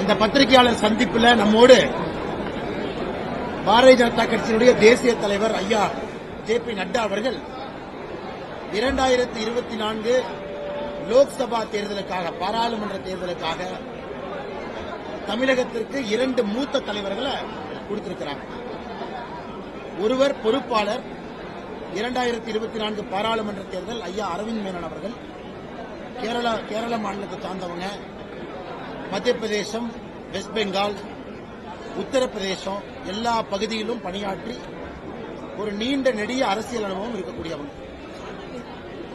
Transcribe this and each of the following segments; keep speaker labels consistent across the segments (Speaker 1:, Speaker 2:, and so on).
Speaker 1: இந்த பத்திரிகையாளர் சந்திப்பில் நம்மோடு பாரதிய ஜனதா கட்சியினுடைய தேசிய தலைவர் ஐயா ஜே.பி. நட்டா அவர்கள் 2024 லோக்சபா தேர்தலுக்காக, பாராளுமன்ற தேர்தலுக்காக தமிழகத்திற்கு 2 மூத்த தலைவர்களை கொடுத்திருக்கிறார். ஒருவர் பொறுப்பாளர் 2024 பாராளுமன்ற தேர்தல் ஐயா அரவிந்த் மேனன் அவர்கள், கேரள மாநிலத்தை சார்ந்தவங்க. மத்திய பிரதேசம், வெஸ்ட் பெங்கால், உத்தரப்பிரதேசம் எல்லா பகுதியிலும் பணியாற்றி ஒரு நீண்ட நெடிய அரசியல் அனுபவம் இருக்கக்கூடியவங்க.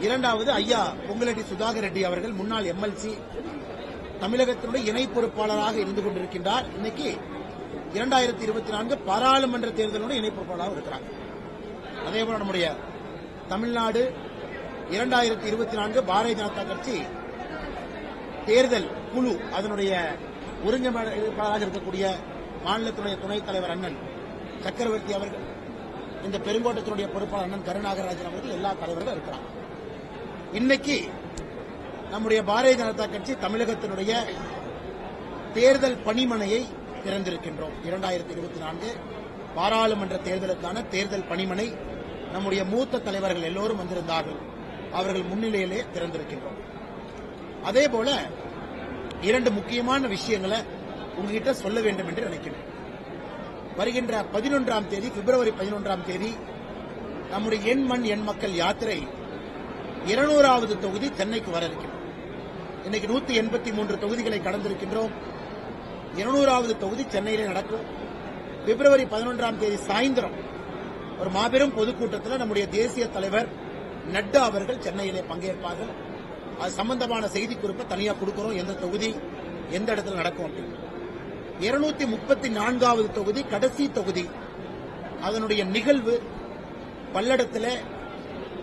Speaker 1: இரண்டாவது ஐயா பொங்கலடி சுதாகர் ரெட்டி அவர்கள், முன்னாள் எம்எல்சி, தமிழகத்தினுடைய இணை பொறுப்பாளராக இருந்து கொண்டிருக்கின்றார். இன்னைக்கு 2024 பாராளுமன்ற தேர்தலுடைய இணை பொறுப்பாளராக இருக்கிறார். அதேபோல நம்முடைய தமிழ்நாடு 2024 பாரதிய ஜனதா கட்சி தேர்தல் குழு அதனுடைய ஒருங்கிணைப்பாளராக இருக்கக்கூடிய மாநிலத்தினுடைய துணைத் தலைவர் அண்ணன் சக்கரவர்த்தி அவர்கள், இந்த பெருங்கோட்டத்தினுடைய பொறுப்பாளர் அண்ணன் கருணாகராஜன் அவர்கள், எல்லா தலைவர்களும் இருக்கிறார். இன்னைக்கு நம்முடைய பாரதிய ஜனதா கட்சி தமிழகத்தினுடைய தேர்தல் பணிமனையை திறந்திருக்கின்றோம். 2024 பாராளுமன்ற தேர்தலுக்கான தேர்தல் பணிமனை நம்முடைய மூத்த தலைவர்கள் எல்லோரும் வந்திருந்தார்கள். அவர்கள் முன்னிலையிலே திறந்திருக்கின்றோம். அதேபோல 2 முக்கியமான விஷயங்களை உங்ககிட்ட சொல்ல வேண்டும் என்று நினைக்கிறேன். வருகின்ற 11ஆம் தேதி, பிப்ரவரி 11ஆம் தேதி நம்முடைய எண் மண் எண் மக்கள் யாத்திரை 200வது தொகுதி சென்னைக்கு வர இருக்கிறது. இன்னைக்கு 183 தொகுதிகளை கடந்திருக்கின்றோம். 200வது தொகுதி சென்னையிலே நடக்கும். பிப்ரவரி 11ஆம் தேதி சாயந்தரம் ஒரு மாபெரும் பொதுக்கூட்டத்தில் நம்முடைய தேசிய தலைவர் நட்டா அவர்கள் சென்னையிலே பங்கேற்பார்கள். அது சம்பந்தமான செய்தி குறிப்பை தனியாக கொடுக்கிறோம், எந்த தொகுதி எந்த இடத்துல நடக்கும் அப்படின்னு. 234வது தொகுதி, கடைசி தொகுதி, அதனுடைய நிகழ்வு பல்லடத்தில்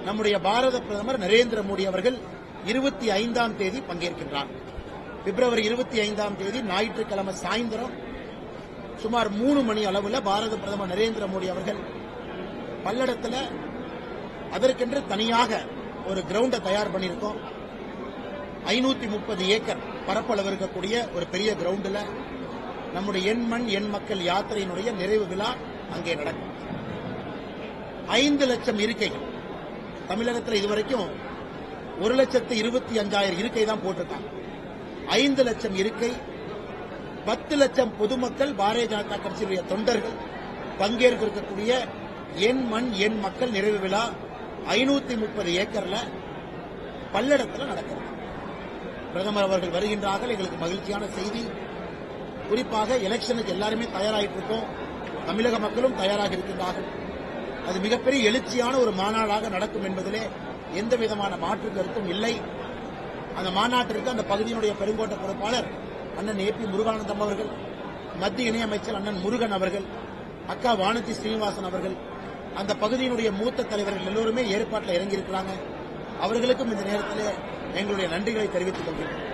Speaker 1: நம்முடைய பாரத பிரதமர் நரேந்திர மோடி அவர்கள் 25ஆம் தேதி பங்கேற்கின்றார். பிப்ரவரி 25ஆம் தேதி ஞாயிற்றுக்கிழமை சாயந்தரம் சுமார் 3 மணி அளவில் பாரத பிரதமர் நரேந்திர மோடி அவர்கள் பல்லடத்தில் அதற்கென்று தனியாக ஒரு கிரவுண்டை தயார் பண்ணியிருக்கோம். 530 ஏக்கர் பரப்பளவு இருக்கக்கூடிய ஒரு பெரிய கிரவுண்டில் நம்முடைய எண் மண் எண் மக்கள் யாத்திரையினுடைய நிறைவு விழா அங்கே நடக்கும். 5 லட்சம் இருக்கைகள் தமிழகத்தில் இதுவரைக்கும் 1,25,000 இருக்கை தான் போட்டிருக்காங்க. 5 லட்சம் இருக்கை, 10 லட்சம் பொதுமக்கள், பாரதிய ஜனதா கட்சியுடைய தொண்டர்கள் பங்கேற்க இருக்கக்கூடிய எண் மண் எண் மக்கள் நிறைவு விழா 530 ஏக்கர்ல பல்லடத்தில் நடக்கிறது. பிரதமர் அவர்கள் வருகின்றார்கள். எங்களுக்கு மகிழ்ச்சியான செய்தி. குறிப்பாக எலெக்ஷனுக்கு எல்லாருமே தயாராகிட்டு இருக்கோம். தமிழக மக்களும் தயாராக இருக்கின்றார்கள். அது மிகப்பெரிய எழுச்சியான ஒரு மாநாடாக நடக்கும் என்பதிலே எந்த விதமான மாற்று கருத்தும் இல்லை. அந்த மாநாட்டிற்கு அந்த பகுதியினுடைய பெருங்கோட்ட பொறுப்பாளர் அண்ணன் ஏ.பி. முருகானந்தம் அவர்கள், மத்திய இணையமைச்சர் அண்ணன் முருகன் அவர்கள், அக்கா வானதி ஸ்ரீனிவாசன் அவர்கள், அந்த பகுதியினுடைய மூத்த தலைவர்கள் எல்லோருமே ஏற்பாட்டில் இறங்கியிருக்கிறாங்க. அவர்களுக்கும் இந்த நேரத்தில் எங்களுடைய நன்றிகளை தெரிவித்துக் கொள்கிறேன்.